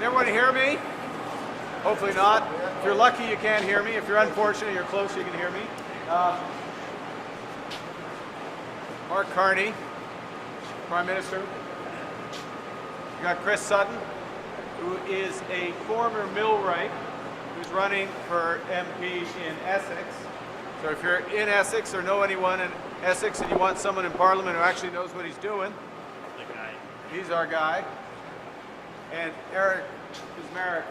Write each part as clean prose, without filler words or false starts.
Can everyone hear me? Hopefully not. If you're lucky, you can't hear me. If you're unfortunate, you're close, you can hear me. Mark Carney, Prime Minister. You got Chris Sutton, who is a former millwright who's running for MP in Essex. So if you're in Essex or know anyone in Essex and you want someone in Parliament who actually knows what he's doing, he's our guy. And Eric Ismaric,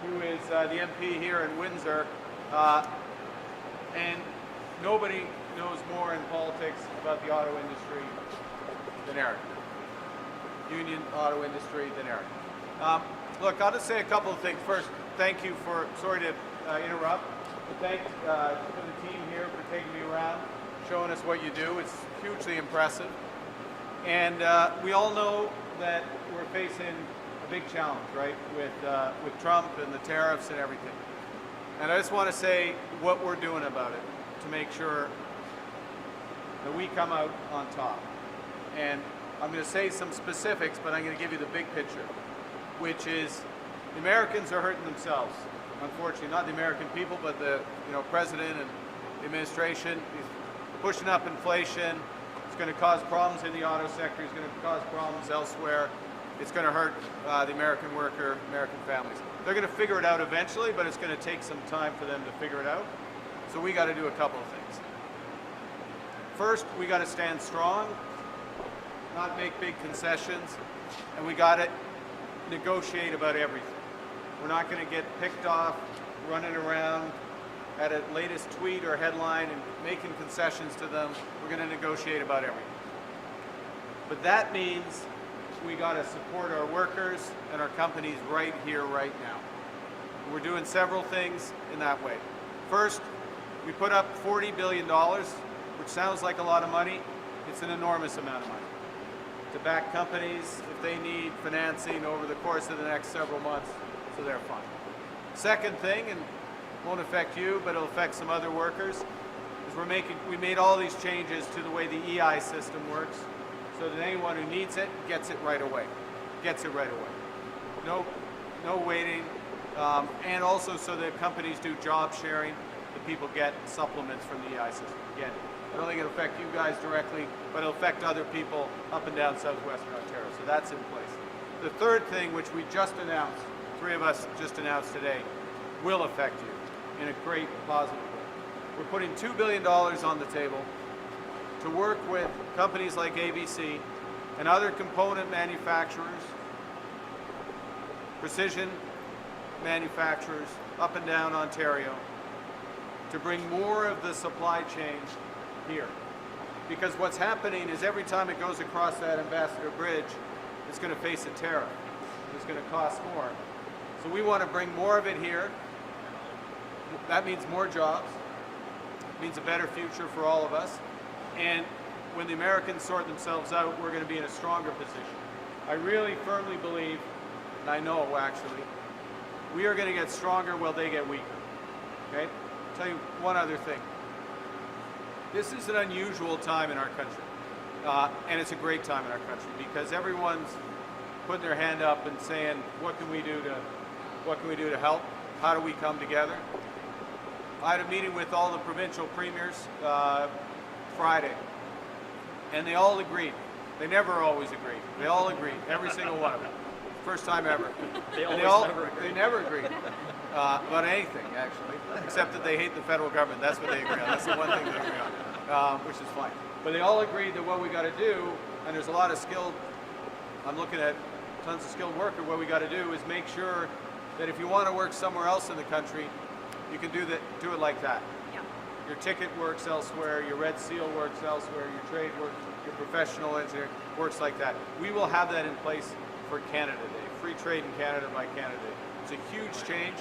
who is the MP here in Windsor, and nobody knows more in politics about the auto industry than Eric. Union auto industry than Eric. Look, I'll just say a couple of things. First, thank you for, sorry to interrupt, but thank for the team here for taking me around, showing us what you do. It's hugely impressive. And we all know that we're facing a big challenge, right, with Trump and the tariffs and everything. And I just want to say what we're doing about it to make sure that we come out on top. And I'm going to say some specifics, but I'm going to give you the big picture, which is the Americans are hurting themselves. Unfortunately, not the American people, but the president and the administration is pushing up inflation. It's going to cause problems in the auto sector. It's going to cause problems elsewhere. It's going to hurt the American worker, American families. They're going to figure it out eventually, but it's going to take some time for them to figure it out. So we got to do a couple of things. First, we got to stand strong, not make big concessions, and we got to negotiate about everything. We're not going to get picked off running around at a latest tweet or headline and making concessions to them. We're going to negotiate about everything. But that means we got to support our workers and our companies right here, right now. We're doing several things in that way. First, we put up $40 billion, which sounds like a lot of money. It's an enormous amount of money to back companies if they need financing over the course of the next several months, so they're fine. Second thing, and won't affect you, but it'll affect some other workers, is we made all these changes to the way the EI system works, so that anyone who needs it gets it right away. Gets it right away. No waiting, and also so that companies do job sharing, that people get supplements from the EI system. Again, I don't think it'll affect you guys directly, but it'll affect other people up and down southwestern Ontario. So that's in place. The third thing, which we just announced, three of us just announced today, will affect you in a great positive way. We're putting $2 billion on the table to work with companies like ABC and other component manufacturers, precision manufacturers up and down Ontario, to bring more of the supply chain here. Because what's happening is every time it goes across that Ambassador Bridge, it's going to face a tariff. It's going to cost more. So we want to bring more of it here. That means more jobs. It means a better future for all of us. And when the Americans sort themselves out, we're going to be in a stronger position. I really firmly believe, and I know actually, we are going to get stronger while they get weaker. Okay? I'll tell you one other thing. This is an unusual time in our country, and it's a great time in our country because everyone's putting their hand up and saying, "What can we do to help? How do we come together?" I had a meeting with all the provincial premiers Friday, and they all agreed. They never always agreed. They all agreed, every single one of them. First time ever. They never agreed about anything, actually, except that they hate the federal government. That's what they agree on. That's the one thing they agree on, which is fine. But they all agreed that what we got to do, and there's a lot of skilled, I'm looking at tons of skilled worker, what we got to do is make sure that if you want to work somewhere else in the country, you can do it like that. Yeah. Your ticket works elsewhere, your Red Seal works elsewhere, your trade works, your professional engineer works like that. We will have that in place for Canada Day, free trade in Canada by Canada Day. It's a huge change.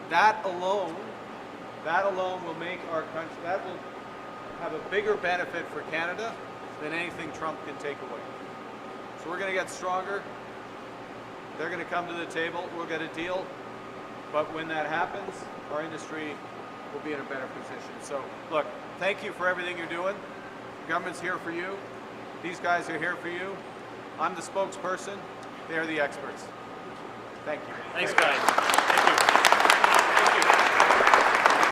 That alone will make our country, that will have a bigger benefit for Canada than anything Trump can take away. So we're going to get stronger. They're going to come to the table. We'll get a deal. But when that happens, our industry will be in a better position. So look, thank you for everything you're doing. The government's here for you. These guys are here for you. I'm the spokesperson. They're the experts. Thank you. Thank you. Thanks, guys.